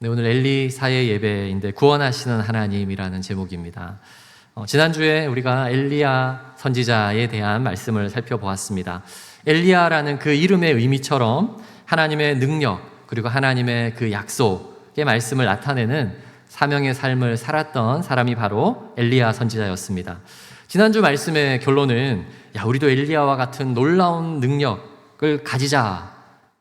네, 오늘 엘리사의 예배인데 구원하시는 하나님이라는 제목입니다. 지난주에 우리가 엘리야 선지자에 대한 말씀을 살펴보았습니다. 엘리야라는 그 이름의 의미처럼 하나님의 능력 그리고 하나님의 그 약속의 말씀을 나타내는 사명의 삶을 살았던 사람이 바로 엘리야 선지자였습니다. 지난주 말씀의 결론은 우리도 엘리야와 같은 놀라운 능력을 가지자가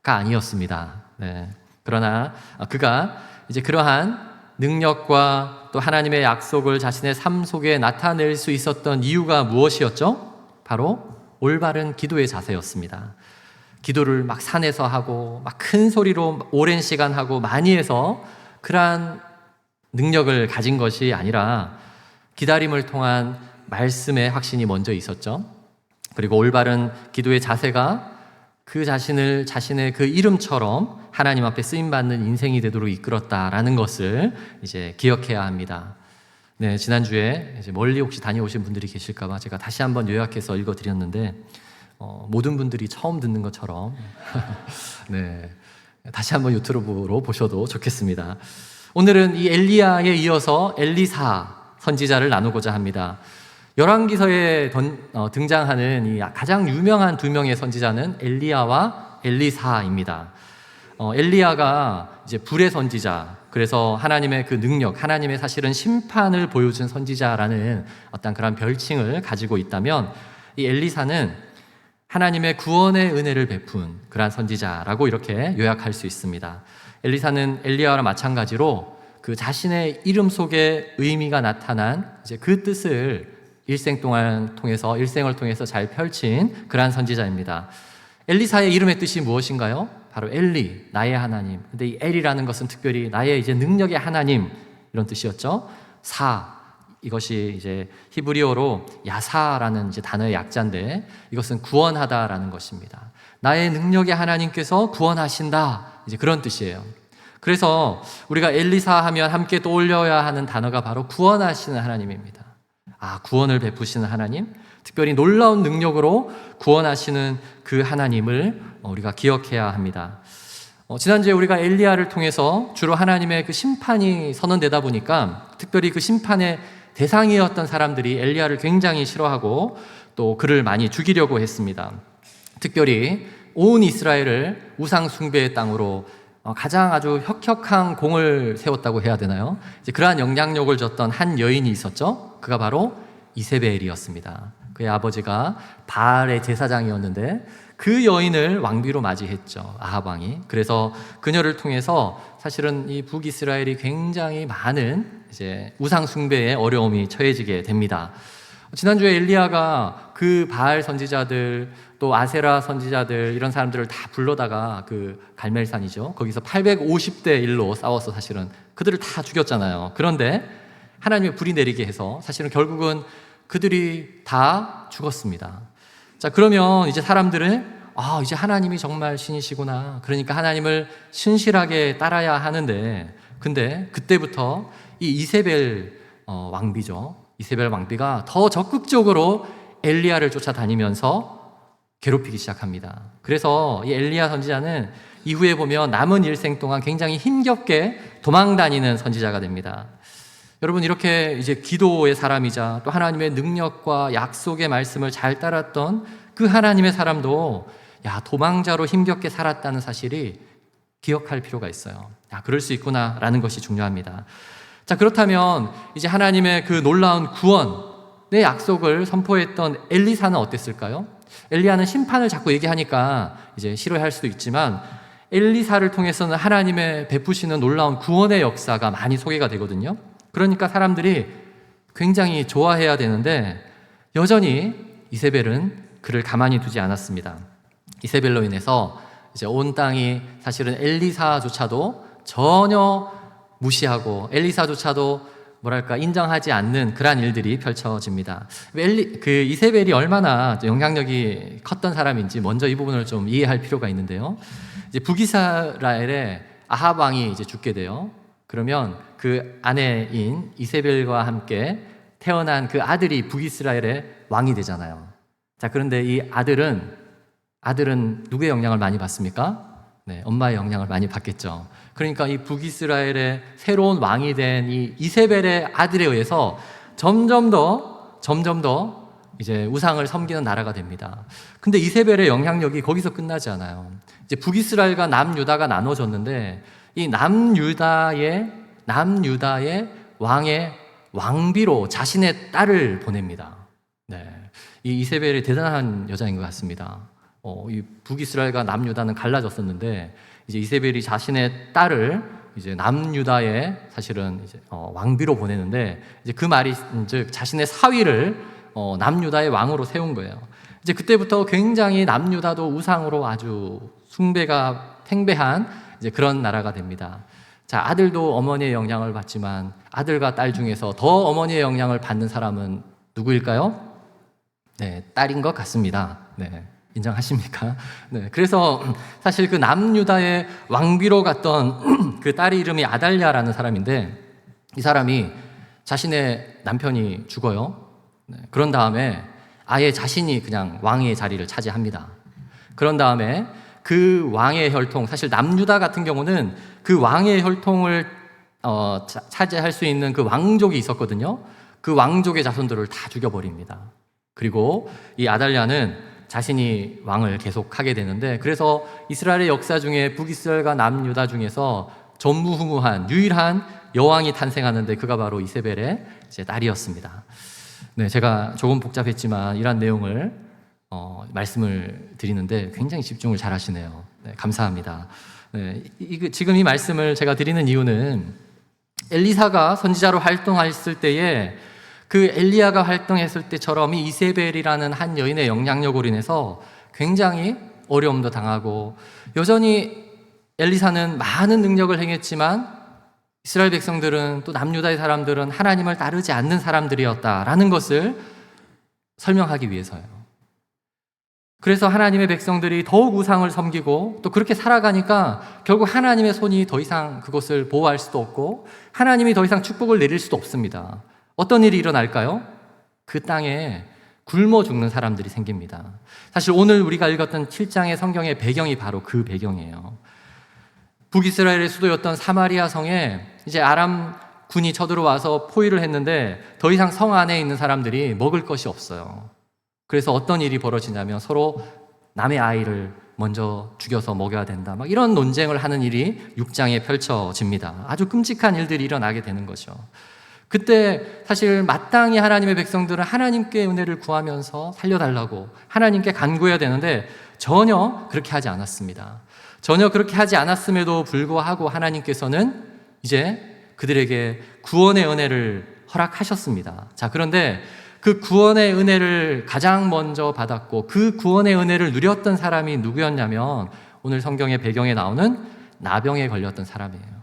아니었습니다. 네. 그러나 그가 이제 그러한 능력과 또 하나님의 약속을 자신의 삶 속에 나타낼 수 있었던 이유가 무엇이었죠? 바로 올바른 기도의 자세였습니다. 기도를 막 산에서 하고 막 큰 소리로 오랜 시간 하고 많이 해서 그러한 능력을 가진 것이 아니라 기다림을 통한 말씀의 확신이 먼저 있었죠. 그리고 올바른 기도의 자세가 그 자신의 그 이름처럼 하나님 앞에 쓰임받는 인생이 되도록 이끌었다라는 것을 이제 기억해야 합니다. 네, 지난주에 이제 멀리 혹시 다녀오신 분들이 계실까봐 제가 다시 한번 요약해서 읽어드렸는데, 모든 분들이 처음 듣는 것처럼, 네, 다시 한번 유튜브로 보셔도 좋겠습니다. 오늘은 이 엘리야에 이어서 엘리사 선지자를 나누고자 합니다. 열왕기서에 등장하는 이 가장 유명한 두 명의 선지자는 엘리야와 엘리사입니다. 엘리야가 이제 불의 선지자, 그래서 하나님의 그 능력, 하나님의 사실은 심판을 보여준 선지자라는 어떤 그런 별칭을 가지고 있다면, 이 엘리사는 하나님의 구원의 은혜를 베푼 그러한 선지자라고 이렇게 요약할 수 있습니다. 엘리사는 엘리야와 마찬가지로 그 자신의 이름 속에 의미가 나타난 이제 그 뜻을 일생을 통해서 잘 펼친 그러한 선지자입니다. 엘리사의 이름의 뜻이 무엇인가요? 바로 엘리, 나의 하나님. 근데 이 엘이라는 것은 특별히 나의 이제 능력의 하나님, 이런 뜻이었죠. 이것이 이제 히브리어로 야사라는 이제 단어의 약자인데, 이것은 구원하다라는 것입니다. 나의 능력의 하나님께서 구원하신다, 이제 그런 뜻이에요. 그래서 우리가 엘리사 하면 함께 떠올려야 하는 단어가 바로 구원하시는 하나님입니다. 구원을 베푸시는 하나님, 특별히 놀라운 능력으로 구원하시는 그 하나님을 우리가 기억해야 합니다. 지난주에 우리가 엘리야를 통해서 주로 하나님의 그 심판이 선언되다 보니까 특별히 그 심판의 대상이었던 사람들이 엘리야를 굉장히 싫어하고 또 그를 많이 죽이려고 했습니다. 특별히 온 이스라엘을 우상 숭배의 땅으로 가장 아주 혁혁한 공을 세웠다고 해야 되나요? 이제 그러한 영향력을 줬던 한 여인이 있었죠. 그가 바로 이세벨이었습니다. 그의 아버지가 바알의 제사장이었는데 그 여인을 왕비로 맞이했죠, 아합 왕이. 그래서 그녀를 통해서 사실은 이 북이스라엘이 굉장히 많은 이제 우상 숭배에 어려움이 처해지게 됩니다. 지난주에 엘리야가 그 바알 선지자들 또 아세라 선지자들 이런 사람들을 다 불러다가 그 갈멜산이죠, 거기서 850대 1로 싸워서 사실은 그들을 다 죽였잖아요. 그런데 하나님의 불이 내리게 해서 사실은 결국은 그들이 다 죽었습니다. 자, 그러면 이제 사람들은 이제 하나님이 정말 신이시구나, 그러니까 하나님을 신실하게 따라야 하는데, 근데 그때부터 이 이세벨 왕비죠, 이세벨 왕비가 더 적극적으로 엘리야를 쫓아다니면서 괴롭히기 시작합니다. 그래서 이 엘리야 선지자는 이후에 보면 남은 일생 동안 굉장히 힘겹게 도망다니는 선지자가 됩니다. 여러분, 이렇게 이제 기도의 사람이자 또 하나님의 능력과 약속의 말씀을 잘 따랐던 그 하나님의 사람도 도망자로 힘겹게 살았다는 사실이 기억할 필요가 있어요. 그럴 수 있구나라는 것이 중요합니다. 자, 그렇다면 이제 하나님의 그 놀라운 구원의 약속을 선포했던 엘리사는 어땠을까요? 엘리야는 심판을 자꾸 얘기하니까 이제 싫어할 수도 있지만, 엘리사를 통해서는 하나님의 베푸시는 놀라운 구원의 역사가 많이 소개가 되거든요. 그러니까 사람들이 굉장히 좋아해야 되는데, 여전히 이세벨은 그를 가만히 두지 않았습니다. 이세벨로 인해서 이제 온 땅이 사실은 엘리사조차도 전혀 무시하고 엘리사조차도 인정하지 않는 그러한 일들이 펼쳐집니다. 이세벨이 얼마나 영향력이 컸던 사람인지 먼저 이 부분을 좀 이해할 필요가 있는데요. 이제 북이스라엘의 아합 왕이 이제 죽게 돼요. 그러면 그 아내인 이세벨과 함께 태어난 그 아들이 북이스라엘의 왕이 되잖아요. 자, 그런데 이 아들은 누구의 영향을 많이 받습니까? 네, 엄마의 영향을 많이 받겠죠. 그러니까 이 북이스라엘의 새로운 왕이 된 이 이세벨의 아들에 의해서 점점 더 이제 우상을 섬기는 나라가 됩니다. 근데 이세벨의 영향력이 거기서 끝나지 않아요. 이제 북이스라엘과 남유다가 나눠졌는데 이 남유다의 왕의 왕비로 자신의 딸을 보냅니다. 네, 이 이세벨이 대단한 여자인 것 같습니다. 이 북이스라엘과 남유다는 갈라졌었는데 이제 이세벨이 자신의 딸을 이제 남유다의 사실은 이제 왕비로 보내는데 이제 그 말이 즉 자신의 사위를 남유다의 왕으로 세운 거예요. 이제 그때부터 굉장히 남유다도 우상으로 아주 숭배가 팽배한 이제 그런 나라가 됩니다. 자, 아들도 어머니의 영향을 받지만 아들과 딸 중에서 더 어머니의 영향을 받는 사람은 누구일까요? 네, 딸인 것 같습니다. 네, 인정하십니까? 네, 그래서 사실 그 남유다의 왕비로 갔던 그 딸의 이름이 아달랴라는 사람인데 이 사람이 자신의 남편이 죽어요. 네, 그런 다음에 아예 자신이 그냥 왕의 자리를 차지합니다. 그런 다음에 그 왕의 혈통, 사실 남유다 같은 경우는 그 왕의 혈통을 차지할 수 있는 그 왕족이 있었거든요. 그 왕족의 자손들을 다 죽여버립니다. 그리고 이 아달랴는 자신이 왕을 계속하게 되는데 그래서 이스라엘의 역사 중에 북이스라엘과 남유다 중에서 전무후무한 유일한 여왕이 탄생하는데 그가 바로 이세벨의 이제 딸이었습니다. 네, 제가 조금 복잡했지만 이런 내용을 말씀을 드리는데 굉장히 집중을 잘 하시네요. 네, 감사합니다. 네, 지금 이 말씀을 제가 드리는 이유는 엘리사가 선지자로 활동했을 때에 그 엘리야가 활동했을 때처럼 이 이세벨이라는 한 여인의 영향력으로 인해서 굉장히 어려움도 당하고 여전히 엘리사는 많은 능력을 행했지만 이스라엘 백성들은 또 남유다의 사람들은 하나님을 따르지 않는 사람들이었다라는 것을 설명하기 위해서예요. 그래서 하나님의 백성들이 더욱 우상을 섬기고 또 그렇게 살아가니까 결국 하나님의 손이 더 이상 그것을 보호할 수도 없고 하나님이 더 이상 축복을 내릴 수도 없습니다. 어떤 일이 일어날까요? 그 땅에 굶어 죽는 사람들이 생깁니다. 사실 오늘 우리가 읽었던 7장의 성경의 배경이 바로 그 배경이에요. 북이스라엘의 수도였던 사마리아 성에 이제 아람 군이 쳐들어와서 포위를 했는데 더 이상 성 안에 있는 사람들이 먹을 것이 없어요. 그래서 어떤 일이 벌어지냐면 서로 남의 아이를 먼저 죽여서 먹여야 된다. 막 이런 논쟁을 하는 일이 6장에 펼쳐집니다. 아주 끔찍한 일들이 일어나게 되는 거죠. 그때 사실 마땅히 하나님의 백성들은 하나님께 은혜를 구하면서 살려달라고 하나님께 간구해야 되는데 전혀 그렇게 하지 않았습니다. 전혀 그렇게 하지 않았음에도 불구하고 하나님께서는 이제 그들에게 구원의 은혜를 허락하셨습니다. 자, 그런데 그 구원의 은혜를 가장 먼저 받았고 그 구원의 은혜를 누렸던 사람이 누구였냐면 오늘 성경의 배경에 나오는 나병에 걸렸던 사람이에요.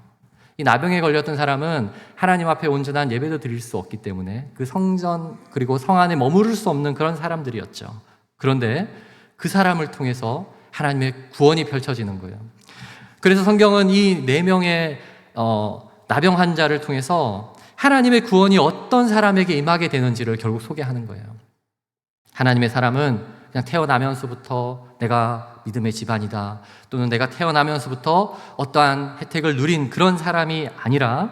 이 나병에 걸렸던 사람은 하나님 앞에 온전한 예배도 드릴 수 없기 때문에 그 성전 그리고 성 안에 머무를 수 없는 그런 사람들이었죠. 그런데 그 사람을 통해서 하나님의 구원이 펼쳐지는 거예요. 그래서 성경은 이 4명의 나병 환자를 통해서 하나님의 구원이 어떤 사람에게 임하게 되는지를 결국 소개하는 거예요. 하나님의 사람은 그냥 태어나면서부터 내가 믿음의 집안이다 또는 내가 태어나면서부터 어떠한 혜택을 누린 그런 사람이 아니라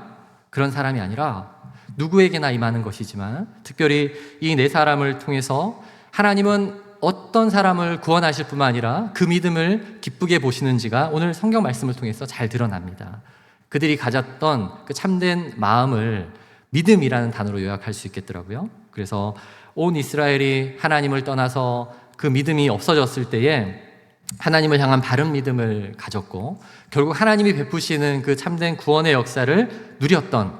누구에게나 임하는 것이지만 특별히 이 4사람을 통해서 하나님은 어떤 사람을 구원하실 뿐만 아니라 그 믿음을 기쁘게 보시는지가 오늘 성경 말씀을 통해서 잘 드러납니다. 그들이 가졌던 그 참된 마음을 믿음이라는 단어로 요약할 수 있겠더라고요. 그래서 온 이스라엘이 하나님을 떠나서 그 믿음이 없어졌을 때에 하나님을 향한 바른 믿음을 가졌고 결국 하나님이 베푸시는 그 참된 구원의 역사를 누렸던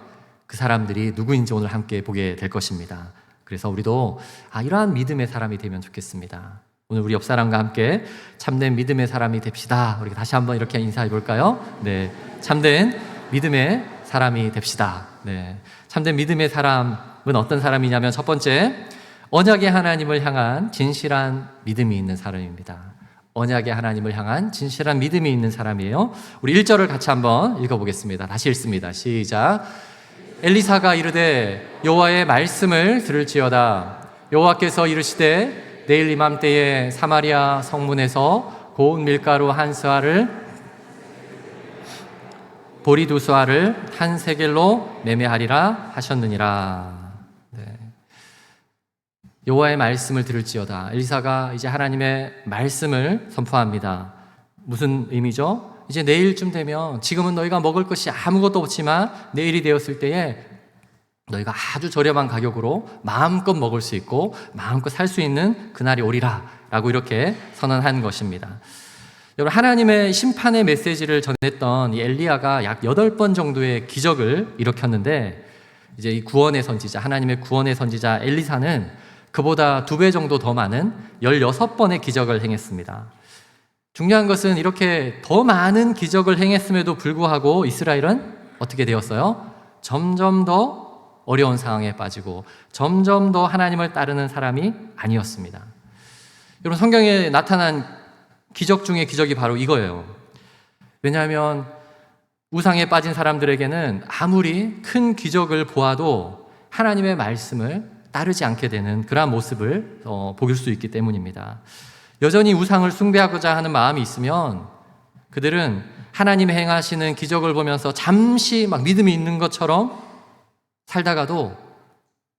그 사람들이 누구인지 오늘 함께 보게 될 것입니다. 그래서 우리도 이러한 믿음의 사람이 되면 좋겠습니다. 오늘 우리 옆 사람과 함께 참된 믿음의 사람이 됩시다. 우리 다시 한번 이렇게 인사해 볼까요? 네, 참된 믿음의 사람이 됩시다. 네, 참된 믿음의 사람은 어떤 사람이냐면 첫 번째, 언약의 하나님을 향한 진실한 믿음이 있는 사람입니다. 언약의 하나님을 향한 진실한 믿음이 있는 사람이에요. 우리 1절을 같이 한번 읽어보겠습니다. 다시 읽습니다. 시작. 엘리사가 이르되 여호와의 말씀을 들을지어다. 여호와께서 이르시되 내일 이맘때에 사마리아 성문에서 고운 밀가루 한 스아를 보리 2수알을 한 세겔로 매매하리라 하셨느니라. 네. 여호와의 말씀을 들을지어다. 엘리사가 이제 하나님의 말씀을 선포합니다. 무슨 의미죠? 이제 내일쯤 되면 지금은 너희가 먹을 것이 아무것도 없지만 내일이 되었을 때에 너희가 아주 저렴한 가격으로 마음껏 먹을 수 있고 마음껏 살 수 있는 그날이 오리라 라고 이렇게 선언한 것입니다. 여러분, 하나님의 심판의 메시지를 전했던 이 엘리야가 약 8번 정도의 기적을 일으켰는데 이제 이 구원의 선지자, 하나님의 구원의 선지자 엘리사는 그보다 2배 정도 더 많은 16번의 기적을 행했습니다. 중요한 것은 이렇게 더 많은 기적을 행했음에도 불구하고 이스라엘은 어떻게 되었어요? 점점 더 어려운 상황에 빠지고 점점 더 하나님을 따르는 사람이 아니었습니다. 여러분, 성경에 나타난 기적 중에 기적이 바로 이거예요. 왜냐하면 우상에 빠진 사람들에게는 아무리 큰 기적을 보아도 하나님의 말씀을 따르지 않게 되는 그러한 모습을 보일 수 있기 때문입니다. 여전히 우상을 숭배하고자 하는 마음이 있으면 그들은 하나님이 행하시는 기적을 보면서 잠시 막 믿음이 있는 것처럼 살다가도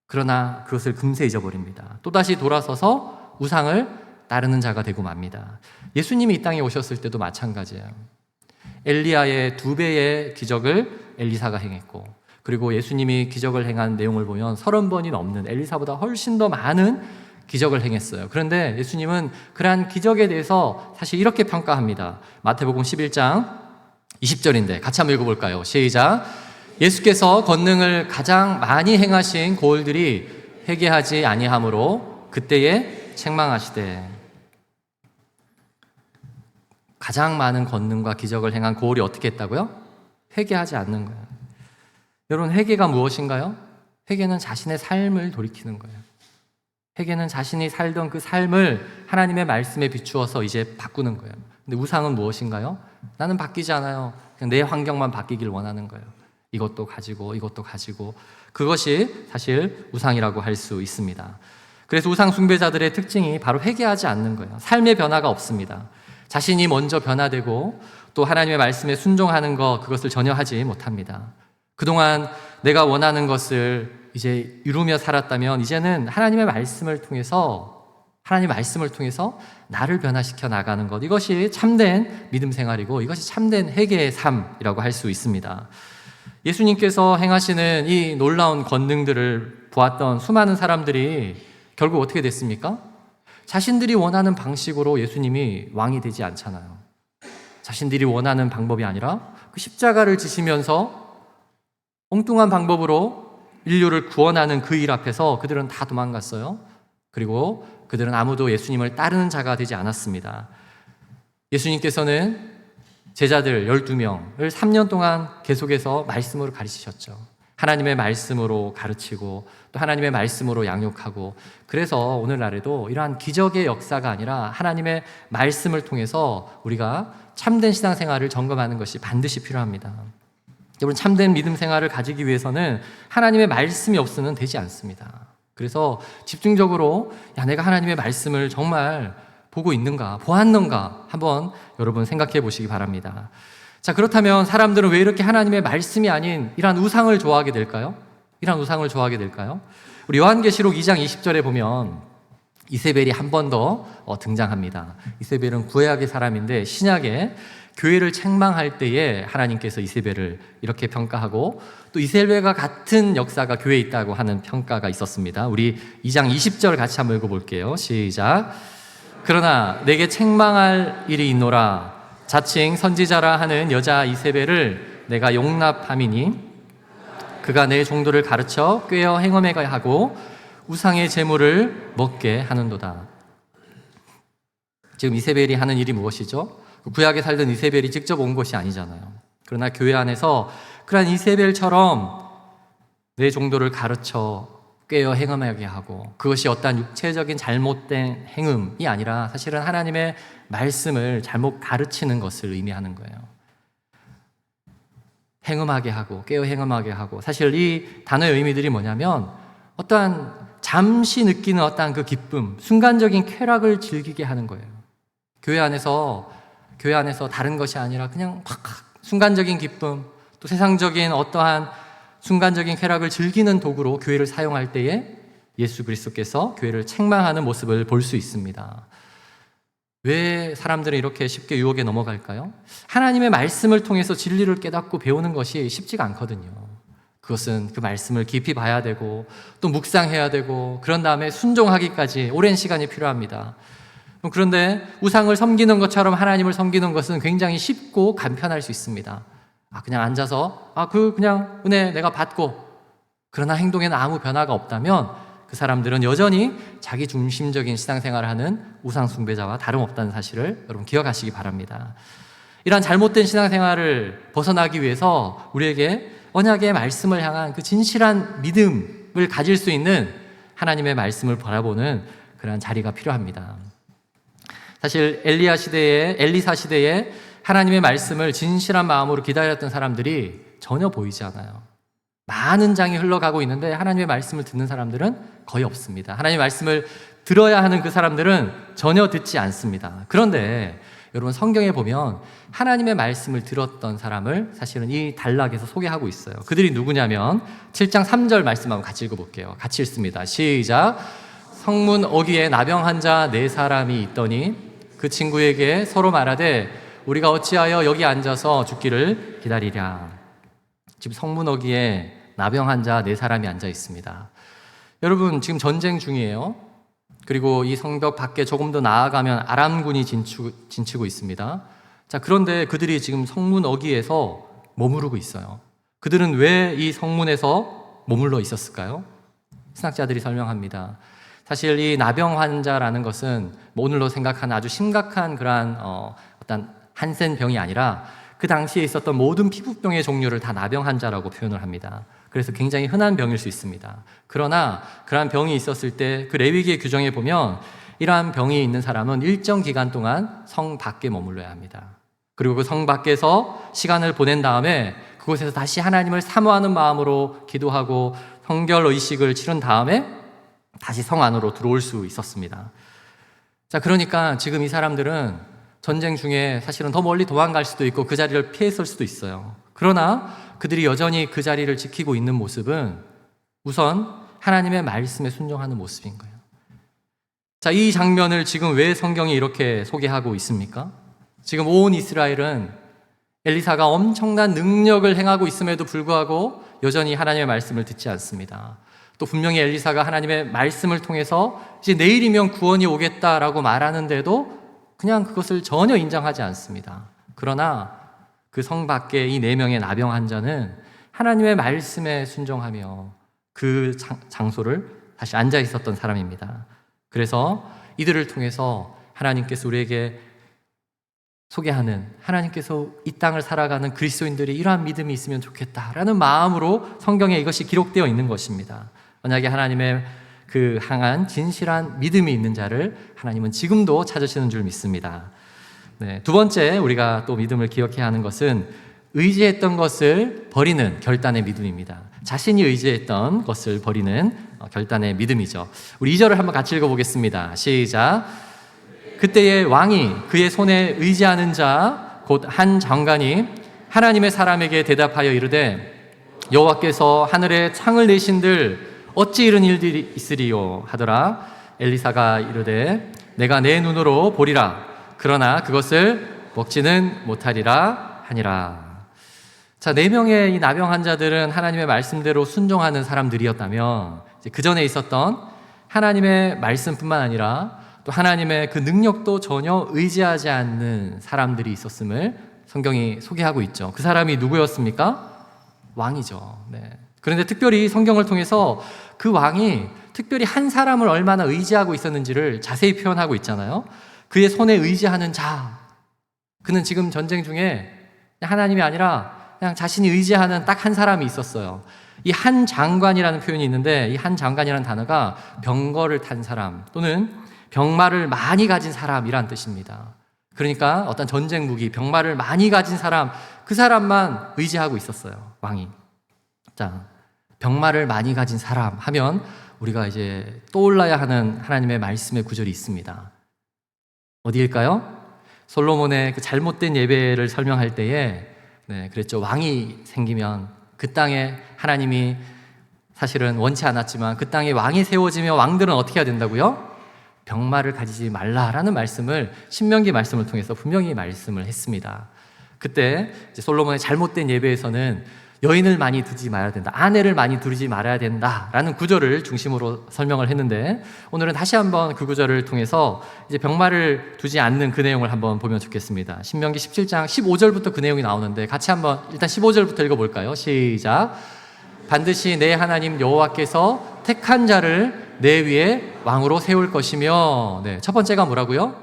그러나 그것을 금세 잊어버립니다. 또다시 돌아서서 우상을 따르는 자가 되고 맙니다. 예수님이 이 땅에 오셨을 때도 마찬가지예요. 엘리야의 2배의 기적을 엘리사가 행했고, 그리고 예수님이 기적을 행한 내용을 보면 30번이 넘는, 엘리사보다 훨씬 더 많은 기적을 행했어요. 그런데 예수님은 그러한 기적에 대해서 사실 이렇게 평가합니다. 마태복음 11장 20절인데 같이 한번 읽어볼까요? 시작. 예수께서 권능을 가장 많이 행하신 고을들이 회개하지 아니하므로 그때에 책망하시되. 가장 많은 권능과 기적을 행한 고을이 어떻게 했다고요? 회개하지 않는 거예요. 여러분, 회개가 무엇인가요? 회개는 자신의 삶을 돌이키는 거예요. 회개는 자신이 살던 그 삶을 하나님의 말씀에 비추어서 이제 바꾸는 거예요. 근데 우상은 무엇인가요? 나는 바뀌지 않아요. 그냥 내 환경만 바뀌길 원하는 거예요. 이것도 가지고 이것도 가지고. 그것이 사실 우상이라고 할 수 있습니다. 그래서 우상 숭배자들의 특징이 바로 회개하지 않는 거예요. 삶의 변화가 없습니다. 자신이 먼저 변화되고 또 하나님의 말씀에 순종하는 것, 그것을 전혀 하지 못합니다. 그동안 내가 원하는 것을 이제 이루며 살았다면 이제는 하나님의 말씀을 통해서 나를 변화시켜 나가는 것, 이것이 참된 믿음 생활이고 이것이 참된 회개의 삶이라고 할 수 있습니다. 예수님께서 행하시는 이 놀라운 권능들을 보았던 수많은 사람들이 결국 어떻게 됐습니까? 자신들이 원하는 방식으로 예수님이 왕이 되지 않잖아요. 자신들이 원하는 방법이 아니라 그 십자가를 지시면서 엉뚱한 방법으로 인류를 구원하는 그 일 앞에서 그들은 다 도망갔어요. 그리고 그들은 아무도 예수님을 따르는 자가 되지 않았습니다. 예수님께서는 제자들 12명을 3년 동안 계속해서 말씀으로 가르치셨죠. 하나님의 말씀으로 가르치고 또 하나님의 말씀으로 양육하고, 그래서 오늘날에도 이러한 기적의 역사가 아니라 하나님의 말씀을 통해서 우리가 참된 신앙생활을 점검하는 것이 반드시 필요합니다. 여러분, 참된 믿음 생활을 가지기 위해서는 하나님의 말씀이 없으면 되지 않습니다. 그래서 집중적으로 내가 하나님의 말씀을 정말 보고 있는가, 보았는가 한번 여러분 생각해 보시기 바랍니다. 자, 그렇다면 사람들은 왜 이렇게 하나님의 말씀이 아닌 이러한 우상을 좋아하게 될까요? 우리 요한계시록 2장 20절에 보면 이세벨이 한 번 더 등장합니다. 이세벨은 구약의 사람인데 신약에 교회를 책망할 때에 하나님께서 이세벨을 이렇게 평가하고 또 이세벨과 같은 역사가 교회에 있다고 하는 평가가 있었습니다. 우리 2장 20절 같이 한번 읽어볼게요. 시작. 그러나 내게 책망할 일이 있노라. 자칭 선지자라 하는 여자 이세벨을 내가 용납함이니 그가 내 종도를 가르쳐 꾀어 행음하게 하고 우상의 제물을 먹게 하는도다. 지금 이세벨이 하는 일이 무엇이죠? 구약에 살던 이세벨이 직접 온 것이 아니잖아요. 그러나 교회 안에서 그러한 이세벨처럼 내 종도를 가르쳐 꾀어 행음하게 하고, 그것이 어떤 육체적인 잘못된 행음이 아니라 사실은 하나님의 말씀을 잘못 가르치는 것을 의미하는 거예요. 행음하게 하고 꾀어 행음하게 하고, 사실 이 단어의 의미들이 뭐냐면 어떠한 잠시 느끼는 어떠한 그 기쁨, 순간적인 쾌락을 즐기게 하는 거예요. 교회 안에서 다른 것이 아니라 그냥 팍 순간적인 기쁨, 또 또 세상적인 어떠한 순간적인 쾌락을 즐기는 도구로 교회를 사용할 때에 예수 그리스도께서 교회를 책망하는 모습을 볼 수 있습니다. 왜 사람들은 이렇게 쉽게 유혹에 넘어갈까요? 하나님의 말씀을 통해서 진리를 깨닫고 배우는 것이 쉽지가 않거든요. 그것은 그 말씀을 깊이 봐야 되고 또 묵상해야 되고 그런 다음에 순종하기까지 오랜 시간이 필요합니다. 그런데 우상을 섬기는 것처럼 하나님을 섬기는 것은 굉장히 쉽고 간편할 수 있습니다. 그냥 앉아서 그냥 은혜 내가 받고, 그러나 행동에는 아무 변화가 없다면 그 사람들은 여전히 자기 중심적인 신앙생활을 하는 우상 숭배자와 다름없다는 사실을 여러분 기억하시기 바랍니다. 이러한 잘못된 신앙생활을 벗어나기 위해서 우리에게 언약의 말씀을 향한 그 진실한 믿음을 가질 수 있는 하나님의 말씀을 바라보는 그러한 자리가 필요합니다. 사실 엘리사 시대에 하나님의 말씀을 진실한 마음으로 기다렸던 사람들이 전혀 보이지 않아요. 많은 장이 흘러가고 있는데 하나님의 말씀을 듣는 사람들은 거의 없습니다. 하나님의 말씀을 들어야 하는 그 사람들은 전혀 듣지 않습니다. 그런데 여러분, 성경에 보면 하나님의 말씀을 들었던 사람을 사실은 이 단락에서 소개하고 있어요. 그들이 누구냐면 7장 3절 말씀 한번 같이 읽어볼게요. 같이 읽습니다. 시작. 성문 어귀에 나병한 자 4사람이 있더니 그 친구에게 서로 말하되 우리가 어찌하여 여기 앉아서 죽기를 기다리랴. 지금 성문 어귀에 나병한 자 4사람이 앉아 있습니다. 여러분, 지금 전쟁 중이에요. 그리고 이 성벽 밖에 조금 더 나아가면 아람군이 진치고 있습니다. 자, 그런데 그들이 지금 성문 어귀에서 머무르고 있어요. 그들은 왜 이 성문에서 머물러 있었을까요? 신학자들이 설명합니다. 사실 이 나병 환자라는 것은 오늘로 생각하는 아주 심각한 그러한 어떤 한센 병이 아니라 그 당시에 있었던 모든 피부병의 종류를 다 나병 환자라고 표현을 합니다. 그래서 굉장히 흔한 병일 수 있습니다. 그러나 그러한 병이 있었을 때 그 레위기의 규정에 보면 이러한 병이 있는 사람은 일정 기간 동안 성 밖에 머물러야 합니다. 그리고 그 성 밖에서 시간을 보낸 다음에 그곳에서 다시 하나님을 사모하는 마음으로 기도하고 성결 의식을 치른 다음에 다시 성 안으로 들어올 수 있었습니다. 자, 그러니까 지금 이 사람들은 전쟁 중에 사실은 더 멀리 도망갈 수도 있고 그 자리를 피했을 수도 있어요. 그러나 그들이 여전히 그 자리를 지키고 있는 모습은 우선 하나님의 말씀에 순종하는 모습인 거예요. 자, 이 장면을 지금 왜 성경이 이렇게 소개하고 있습니까? 지금 온 이스라엘은 엘리사가 엄청난 능력을 행하고 있음에도 불구하고 여전히 하나님의 말씀을 듣지 않습니다. 또 분명히 엘리사가 하나님의 말씀을 통해서 이제 내일이면 구원이 오겠다라고 말하는데도 그냥 그것을 전혀 인정하지 않습니다. 그러나 그 성 밖에 이 4명의 나병 환자는 하나님의 말씀에 순종하며 그 장소를 다시 앉아 있었던 사람입니다. 그래서 이들을 통해서 하나님께서 우리에게 소개하는, 하나님께서 이 땅을 살아가는 그리스도인들이 이러한 믿음이 있으면 좋겠다라는 마음으로 성경에 이것이 기록되어 있는 것입니다. 만약에 하나님의 그 향한 진실한 믿음이 있는 자를 하나님은 지금도 찾으시는 줄 믿습니다. 네, 두 번째 우리가 또 믿음을 기억해야 하는 것은 의지했던 것을 버리는 결단의 믿음입니다. 자신이 의지했던 것을 버리는 결단의 믿음이죠. 우리 2절을 한번 같이 읽어보겠습니다. 시작. 그때의 왕이 그의 손에 의지하는 자 곧 한 장관이 하나님의 사람에게 대답하여 이르되 여호와께서 하늘에 창을 내신들 어찌 이런 일들이 있으리요 하더라. 엘리사가 이르되 내가 내 눈으로 보리라. 그러나 그것을 먹지는 못하리라 하니라. 자, 4명의 이 나병 환자들은 하나님의 말씀대로 순종하는 사람들이었다면 그 전에 있었던 하나님의 말씀뿐만 아니라 또 하나님의 그 능력도 전혀 의지하지 않는 사람들이 있었음을 성경이 소개하고 있죠. 그 사람이 누구였습니까? 왕이죠. 네. 그런데 특별히 성경을 통해서 그 왕이 특별히 한 사람을 얼마나 의지하고 있었는지를 자세히 표현하고 있잖아요. 그의 손에 의지하는 자, 그는 지금 전쟁 중에 하나님이 아니라 그냥 자신이 의지하는 딱 한 사람이 있었어요. 이 한 장관이라는 표현이 있는데 이 한 장관이라는 단어가 병거를 탄 사람 또는 병마를 많이 가진 사람이란 뜻입니다. 그러니까 어떤 전쟁 무기, 병마를 많이 가진 사람, 그 사람만 의지하고 있었어요, 왕이. 자, 병마를 많이 가진 사람 하면 우리가 이제 떠올라야 하는 하나님의 말씀의 구절이 있습니다. 어디일까요? 솔로몬의 그 잘못된 예배를 설명할 때에 네, 그랬죠. 왕이 생기면 그 땅에 하나님이 사실은 원치 않았지만 그 땅에 왕이 세워지며 왕들은 어떻게 해야 된다고요? 병마를 가지지 말라라는 말씀을 신명기 말씀을 통해서 분명히 말씀을 했습니다. 그때 이제 솔로몬의 잘못된 예배에서는 여인을 많이 두지 말아야 된다, 아내를 많이 두지 말아야 된다라는 구절을 중심으로 설명을 했는데, 오늘은 다시 한번 그 구절을 통해서 이제 병마를 두지 않는 그 내용을 한번 보면 좋겠습니다. 신명기 17장 15절부터 그 내용이 나오는데 같이 한번 일단 15절부터 읽어볼까요? 시작. 반드시 내 하나님 여호와께서 택한 자를 내 위에 왕으로 세울 것이며, 네, 첫 번째가 뭐라고요?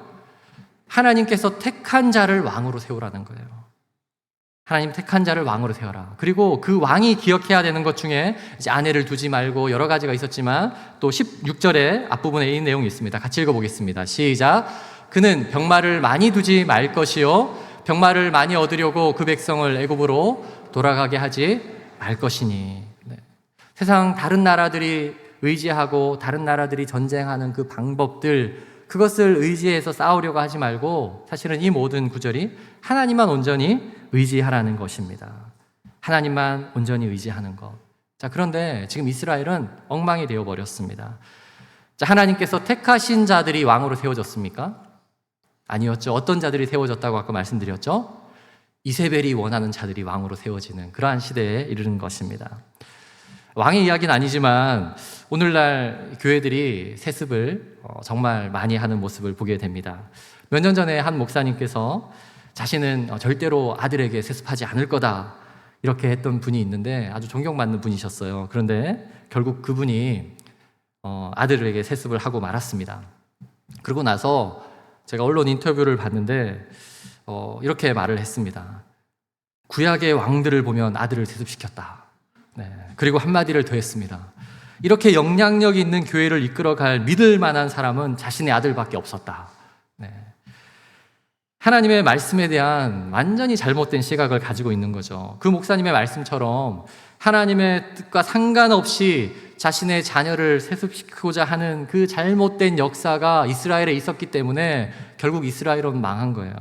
하나님께서 택한 자를 왕으로 세우라는 거예요. 하나님 택한 자를 왕으로 세워라. 그리고 그 왕이 기억해야 되는 것 중에 이제 아내를 두지 말고 여러 가지가 있었지만 또 16절에 앞부분에 이 내용이 있습니다. 같이 읽어보겠습니다. 시작. 그는 병마를 많이 두지 말 것이요 병마를 많이 얻으려고 그 백성을 애굽으로 돌아가게 하지 말 것이니. 네. 세상 다른 나라들이 의지하고 다른 나라들이 전쟁하는 그 방법들, 그것을 의지해서 싸우려고 하지 말고 사실은 이 모든 구절이 하나님만 온전히 의지하라는 것입니다. 하나님만 온전히 의지하는 것. 자, 그런데 지금 이스라엘은 엉망이 되어버렸습니다. 자, 하나님께서 택하신 자들이 왕으로 세워졌습니까? 아니었죠. 어떤 자들이 세워졌다고 아까 말씀드렸죠? 이세벨이 원하는 자들이 왕으로 세워지는 그러한 시대에 이르는 것입니다. 왕의 이야기는 아니지만 오늘날 교회들이 세습을 정말 많이 하는 모습을 보게 됩니다. 몇 년 전에 한 목사님께서 자신은 절대로 아들에게 세습하지 않을 거다 이렇게 했던 분이 있는데 아주 존경받는 분이셨어요. 그런데 결국 그분이 아들에게 세습을 하고 말았습니다. 그러고 나서 제가 언론 인터뷰를 봤는데 이렇게 말을 했습니다. 구약의 왕들을 보면 아들을 세습시켰다. 네. 그리고 한마디를 더 했습니다. 이렇게 영향력 있는 교회를 이끌어갈 믿을 만한 사람은 자신의 아들밖에 없었다. 네. 하나님의 말씀에 대한 완전히 잘못된 시각을 가지고 있는 거죠. 그 목사님의 말씀처럼 하나님의 뜻과 상관없이 자신의 자녀를 세습시키고자 하는 그 잘못된 역사가 이스라엘에 있었기 때문에 결국 이스라엘은 망한 거예요.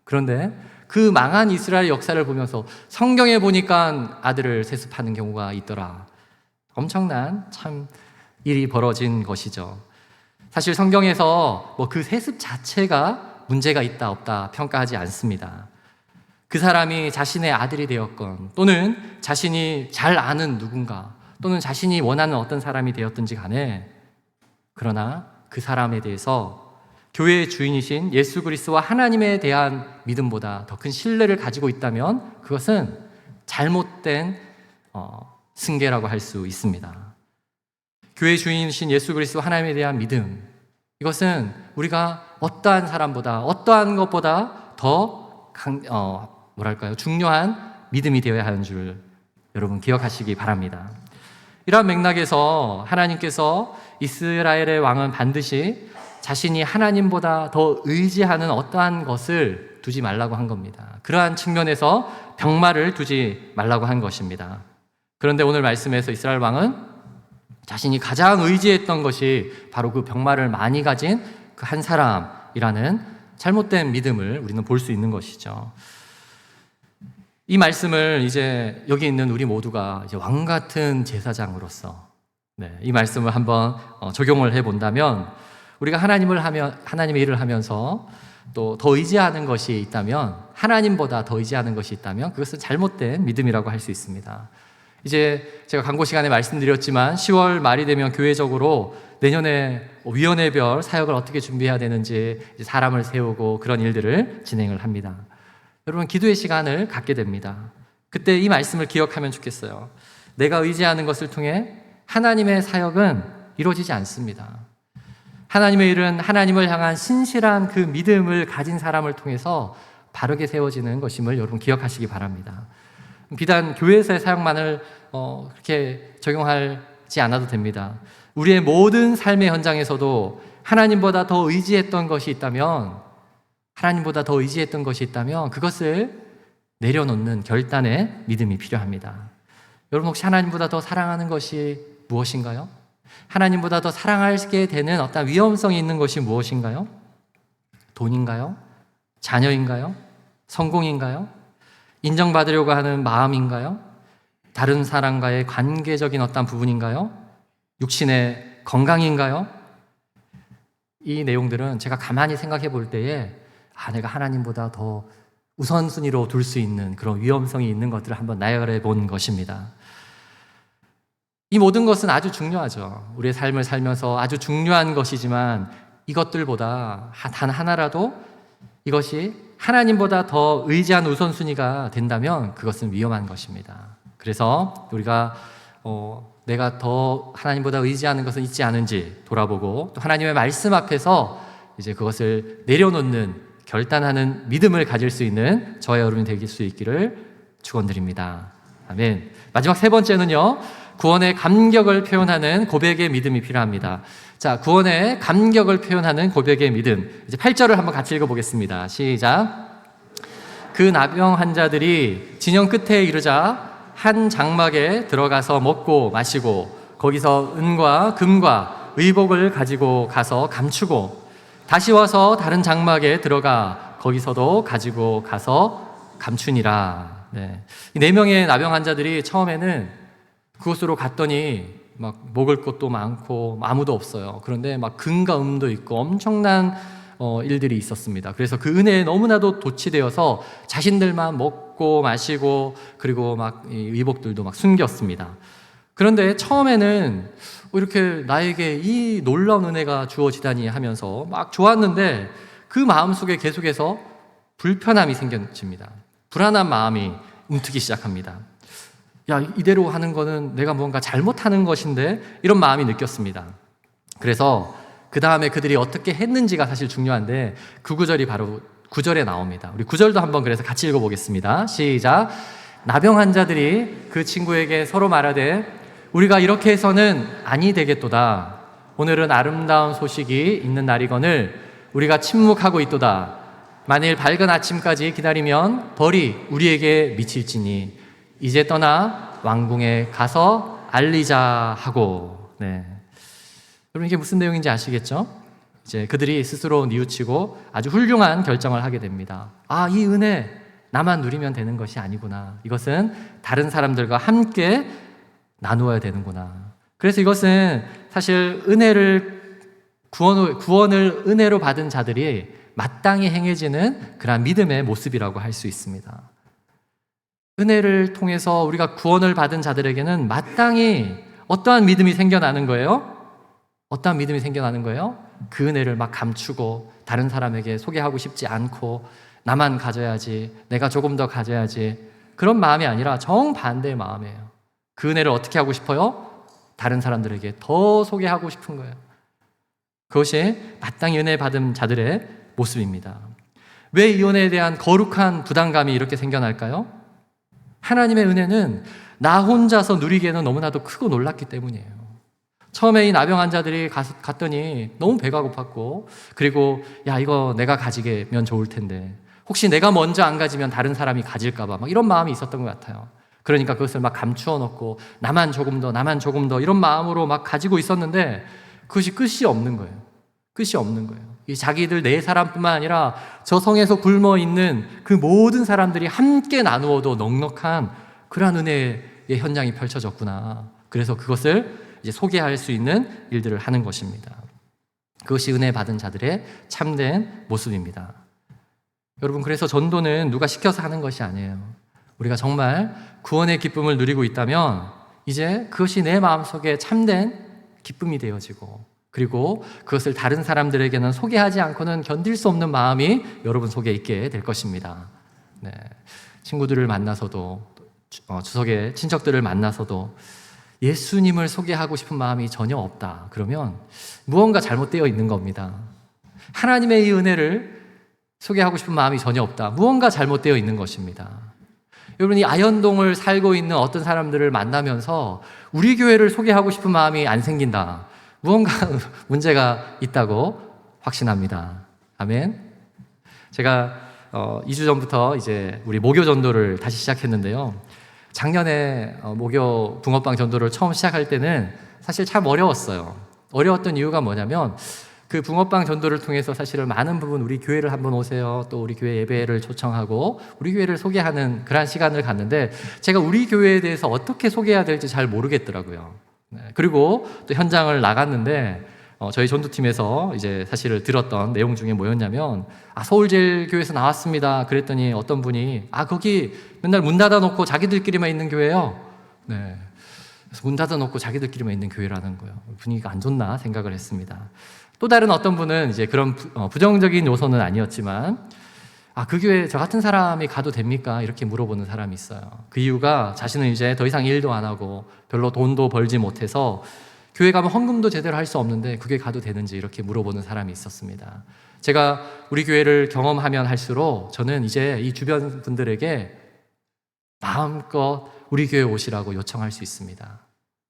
그런데 그 망한 이스라엘 역사를 보면서 성경에 보니까 아들을 세습하는 경우가 있더라. 엄청난 참 일이 벌어진 것이죠. 사실 성경에서 그 세습 자체가 문제가 있다 없다 평가하지 않습니다. 그 사람이 자신의 아들이 되었건 또는 자신이 잘 아는 누군가 또는 자신이 원하는 어떤 사람이 되었든지 간에, 그러나 그 사람에 대해서 교회의 주인이신 예수 그리스도와 하나님에 대한 믿음보다 더 큰 신뢰를 가지고 있다면 그것은 잘못된 승계라고 할 수 있습니다. 교회의 주인이신 예수 그리스도 하나님에 대한 믿음, 이것은 우리가 어떠한 사람보다 어떠한 것보다 더 중요한 믿음이 되어야 하는 줄 여러분 기억하시기 바랍니다. 이러한 맥락에서 하나님께서 이스라엘의 왕은 반드시 자신이 하나님보다 더 의지하는 어떠한 것을 두지 말라고 한 겁니다. 그러한 측면에서 병마를 두지 말라고 한 것입니다. 그런데 오늘 말씀에서 이스라엘 왕은 자신이 가장 의지했던 것이 바로 그 병마를 많이 가진 그 한 사람이라는 잘못된 믿음을 우리는 볼 수 있는 것이죠. 이 말씀을 이제 여기 있는 우리 모두가 이제 왕 같은 제사장으로서 이 말씀을 한번 적용을 해 본다면, 우리가 하나님의 일을 하면서 또 더 의지하는 것이 있다면, 하나님보다 더 의지하는 것이 있다면 그것은 잘못된 믿음이라고 할 수 있습니다. 이제 제가 광고 시간에 말씀드렸지만 10월 말이 되면 교회적으로 내년에 위원회별 사역을 어떻게 준비해야 되는지 사람을 세우고 그런 일들을 진행을 합니다. 여러분, 기도의 시간을 갖게 됩니다. 그때 이 말씀을 기억하면 좋겠어요. 내가 의지하는 것을 통해 하나님의 사역은 이루어지지 않습니다. 하나님의 일은 하나님을 향한 신실한 그 믿음을 가진 사람을 통해서 바르게 세워지는 것임을 여러분 기억하시기 바랍니다. 비단 교회에서의 사역만을 그렇게 적용하지 않아도 됩니다. 우리의 모든 삶의 현장에서도 하나님보다 더 의지했던 것이 있다면, 그것을 내려놓는 결단의 믿음이 필요합니다. 여러분, 혹시 하나님보다 더 사랑하는 것이 무엇인가요? 하나님보다 더 사랑하게 되는 어떤 위험성이 있는 것이 무엇인가요? 돈인가요? 자녀인가요? 성공인가요? 인정받으려고 하는 마음인가요? 다른 사람과의 관계적인 어떤 부분인가요? 육신의 건강인가요? 이 내용들은 제가 가만히 생각해 볼 때에 내가 하나님보다 더 우선순위로 둘 수 있는 그런 위험성이 있는 것들을 한번 나열해 본 것입니다. 이 모든 것은 아주 중요하죠. 우리의 삶을 살면서 아주 중요한 것이지만 이것들보다 단 하나라도 이것이 하나님보다 더 의지한 우선순위가 된다면 그것은 위험한 것입니다. 그래서 우리가 내가 더 하나님보다 의지하는 것은 있지 않은지 돌아보고 또 하나님의 말씀 앞에서 이제 그것을 내려놓는 결단하는 믿음을 가질 수 있는 저와 여러분이 될 수 있기를 축원드립니다. 아멘. 마지막 세 번째는요, 구원의 감격을 표현하는 고백의 믿음이 필요합니다. 자, 구원의 감격을 표현하는 고백의 믿음. 이제 8절을 한번 같이 읽어보겠습니다. 시작. 그 나병 환자들이 진영 끝에 이르자 한 장막에 들어가서 먹고 마시고 거기서 은과 금과 의복을 가지고 가서 감추고 다시 와서 다른 장막에 들어가 거기서도 가지고 가서 감추니라. 네. 이 4명의 나병 환자들이 처음에는 그곳으로 갔더니 막 먹을 것도 많고 아무도 없어요. 그런데 막 금과 음도 있고 엄청난 일들이 있었습니다. 그래서 그 은혜에 너무나도 도취되어서 자신들만 먹고 마시고 그리고 막 의복들도 막 숨겼습니다. 그런데 처음에는 이렇게 나에게 이 놀라운 은혜가 주어지다니 하면서 막 좋았는데 그 마음속에 계속해서 불편함이 생겨집니다. 불안한 마음이 움트기 시작합니다. 야, 이대로 하는 거는 내가 뭔가 잘못하는 것인데 이런 마음이 느꼈습니다. 그래서 그 다음에 그들이 어떻게 했는지가 사실 중요한데 그 구절이 바로 9절에 나옵니다. 우리 9절도 한번 그래서 같이 읽어보겠습니다. 시작. 나병 환자들이 그 친구에게 서로 말하되 우리가 이렇게 해서는 아니 되겠도다. 오늘은 아름다운 소식이 있는 날이거늘 우리가 침묵하고 있도다. 만일 밝은 아침까지 기다리면 벌이 우리에게 미칠지니 이제 떠나 왕궁에 가서 알리자 하고. 네. 여러분 이게 무슨 내용인지 아시겠죠? 이제 그들이 스스로 뉘우치고 아주 훌륭한 결정을 하게 됩니다. 이 은혜 나만 누리면 되는 것이 아니구나. 이것은 다른 사람들과 함께 나누어야 되는구나. 그래서 이것은 사실 구원을 은혜로 받은 자들이 마땅히 행해지는 그러한 믿음의 모습이라고 할 수 있습니다. 은혜를 통해서 우리가 구원을 받은 자들에게는 마땅히 어떠한 믿음이 생겨나는 거예요? 어떠한 믿음이 생겨나는 거예요? 그 은혜를 막 감추고 다른 사람에게 소개하고 싶지 않고 나만 가져야지, 내가 조금 더 가져야지, 그런 마음이 아니라 정반대의 마음이에요. 그 은혜를 어떻게 하고 싶어요? 다른 사람들에게 더 소개하고 싶은 거예요. 그것이 마땅히 은혜 받은 자들의 모습입니다. 왜 이 은혜에 대한 거룩한 부담감이 이렇게 생겨날까요? 하나님의 은혜는 나 혼자서 누리기에는 너무나도 크고 놀랐기 때문이에요. 처음에 이 나병 환자들이 갔더니 너무 배가 고팠고, 그리고 야, 이거 내가 가지면 좋을 텐데 혹시 내가 먼저 안 가지면 다른 사람이 가질까 봐 막 이런 마음이 있었던 것 같아요. 그러니까 그것을 막 감추어 놓고 나만 조금 더 이런 마음으로 막 가지고 있었는데 그것이 끝이 없는 거예요. 끝이 없는 거예요. 이 자기들 네 사람뿐만 아니라 저 성에서 굶어 있는 그 모든 사람들이 함께 나누어도 넉넉한 그러한 은혜의 현장이 펼쳐졌구나. 그래서 그것을 이제 소개할 수 있는 일들을 하는 것입니다. 그것이 은혜 받은 자들의 참된 모습입니다. 여러분, 그래서 전도는 누가 시켜서 하는 것이 아니에요. 우리가 정말 구원의 기쁨을 누리고 있다면 이제 그것이 내 마음속에 참된 기쁨이 되어지고, 그리고 그것을 다른 사람들에게는 소개하지 않고는 견딜 수 없는 마음이 여러분 속에 있게 될 것입니다. 네. 친구들을 만나서도, 주석의 친척들을 만나서도 예수님을 소개하고 싶은 마음이 전혀 없다. 그러면 무언가 잘못되어 있는 겁니다. 하나님의 이 은혜를 소개하고 싶은 마음이 전혀 없다. 무언가 잘못되어 있는 것입니다. 여러분이 아현동을 살고 있는 어떤 사람들을 만나면서 우리 교회를 소개하고 싶은 마음이 안 생긴다. 무언가 문제가 있다고 확신합니다. 아멘. 제가 2주 전부터 이제 우리 모교 전도를 다시 시작했는데요. 작년에 모교 붕어빵 전도를 처음 시작할 때는 사실 참 어려웠어요. 어려웠던 이유가 뭐냐면 그 붕어빵 전도를 통해서 사실은 많은 부분 우리 교회를 한번 오세요. 또 우리 교회 예배를 초청하고 우리 교회를 소개하는 그런 시간을 갖는데 제가 우리 교회에 대해서 어떻게 소개해야 될지 잘 모르겠더라고요. 그리고 또 현장을 나갔는데 저희 전도팀에서 이제 사실을 들었던 내용 중에 뭐였냐면 서울제일교회에서 나왔습니다. 그랬더니 어떤 분이 거기 맨날 문 닫아놓고 자기들끼리만 있는 교회예요. 네. 그래서 문 닫아놓고 자기들끼리만 있는 교회라는 거예요. 분위기가 안 좋나 생각을 했습니다. 또 다른 어떤 분은 이제 그런 부정적인 요소는 아니었지만 그 교회 저 같은 사람이 가도 됩니까? 이렇게 물어보는 사람이 있어요. 그 이유가 자신은 이제 더 이상 일도 안 하고 별로 돈도 벌지 못해서 교회 가면 헌금도 제대로 할 수 없는데 그게 가도 되는지 이렇게 물어보는 사람이 있었습니다. 제가 우리 교회를 경험하면 할수록 저는 이제 이 주변 분들에게 마음껏 우리 교회 오시라고 요청할 수 있습니다.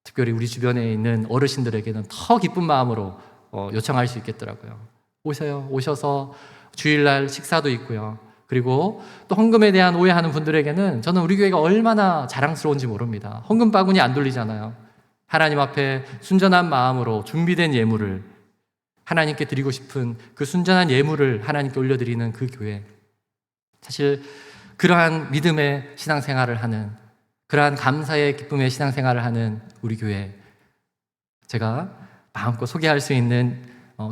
특별히 우리 주변에 있는 어르신들에게는 더 기쁜 마음으로 요청할 수 있겠더라고요. 오세요. 오셔서 주일날 식사도 있고요. 그리고 또 헌금에 대한 오해하는 분들에게는 저는 우리 교회가 얼마나 자랑스러운지 모릅니다. 헌금 바구니 안 돌리잖아요. 하나님 앞에 순전한 마음으로 준비된 예물을 하나님께 드리고 싶은 그 순전한 예물을 하나님께 올려드리는 그 교회, 사실 그러한 믿음의 신앙생활을 하는, 그러한 감사의 기쁨의 신앙생활을 하는 우리 교회, 제가 마음껏 소개할 수 있는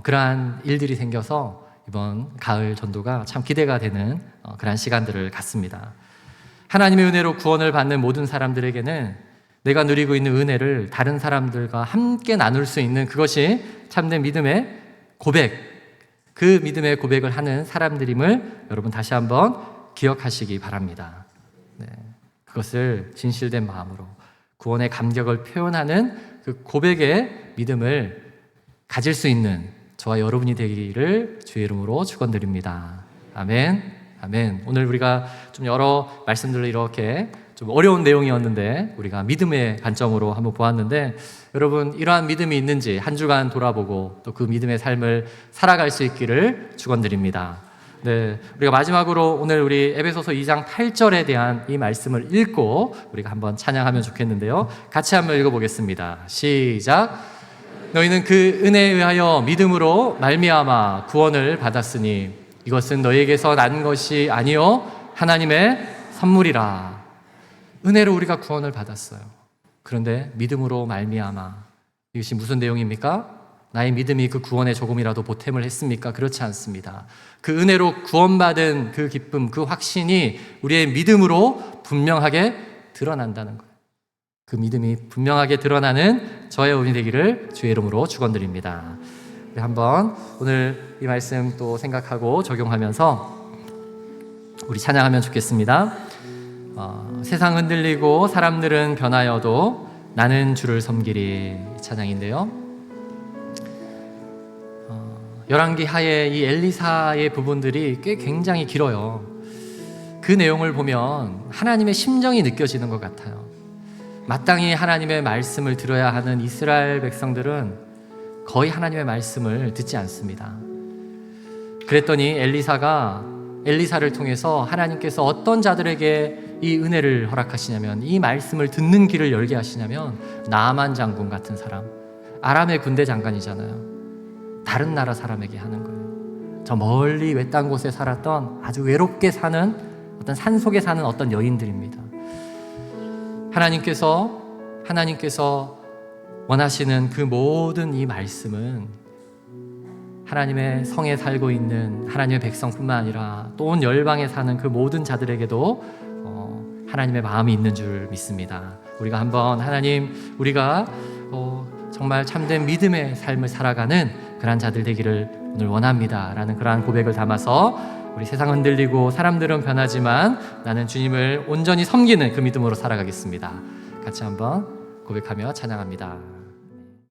그러한 일들이 생겨서 이번 가을 전도가 참 기대가 되는 그러한 시간들을 갖습니다. 하나님의 은혜로 구원을 받는 모든 사람들에게는 내가 누리고 있는 은혜를 다른 사람들과 함께 나눌 수 있는 그것이 참된 믿음의 고백, 그 믿음의 고백을 하는 사람들임을 여러분 다시 한번 기억하시기 바랍니다. 네, 그것을 진실된 마음으로 구원의 감격을 표현하는 그 고백의 믿음을 가질 수 있는 저와 여러분이 되기를 주의 이름으로 축원드립니다. 아멘. 아멘. 오늘 우리가 좀 여러 말씀들을 이렇게 좀 어려운 내용이었는데 우리가 믿음의 관점으로 한번 보았는데 여러분 이러한 믿음이 있는지 한 주간 돌아보고 또 그 믿음의 삶을 살아갈 수 있기를 축원드립니다. 네, 우리가 마지막으로 오늘 우리 에베소서 2장 8절에 대한 이 말씀을 읽고 우리가 한번 찬양하면 좋겠는데요. 같이 한번 읽어보겠습니다. 시작. 너희는 그 은혜에 의하여 믿음으로 말미암아 구원을 받았으니 이것은 너희에게서 난 것이 아니요 하나님의 선물이라. 은혜로 우리가 구원을 받았어요. 그런데 믿음으로 말미암아, 이것이 무슨 내용입니까? 나의 믿음이 그 구원에 조금이라도 보탬을 했습니까? 그렇지 않습니다. 그 은혜로 구원받은 그 기쁨, 그 확신이 우리의 믿음으로 분명하게 드러난다는 거예요. 그 믿음이 분명하게 드러나는 저의 여러분이 되기를 주의 이름으로 축원드립니다. 우리 한번 오늘 이 말씀 또 생각하고 적용하면서 우리 찬양하면 좋겠습니다. 세상 흔들리고 사람들은 변하여도 나는 주를 섬기리, 찬양인데요. 열왕기 하에 이 엘리사의 부분들이 꽤 굉장히 길어요. 그 내용을 보면 하나님의 심정이 느껴지는 것 같아요. 마땅히 하나님의 말씀을 들어야 하는 이스라엘 백성들은 거의 하나님의 말씀을 듣지 않습니다. 그랬더니 엘리사를 통해서 하나님께서 어떤 자들에게 이 은혜를 허락하시냐면, 이 말씀을 듣는 길을 열게 하시냐면 나아만 장군 같은 사람, 아람의 군대 장관이잖아요. 다른 나라 사람에게 하는 거예요. 저 멀리 외딴 곳에 살았던 아주 외롭게 사는 어떤 산속에 사는 어떤 여인들입니다. 하나님께서 원하시는 그 모든 이 말씀은 하나님의 성에 살고 있는 하나님의 백성뿐만 아니라 또 온 열방에 사는 그 모든 자들에게도 하나님의 마음이 있는 줄 믿습니다. 우리가 한번 하나님, 우리가 정말 참된 믿음의 삶을 살아가는 그러한 자들 되기를 오늘 원합니다 라는 그러한 고백을 담아서 우리 세상 흔들리고 사람들은 변하지만 나는 주님을 온전히 섬기는 그 믿음으로 살아가겠습니다. 같이 한번 고백하며 찬양합니다.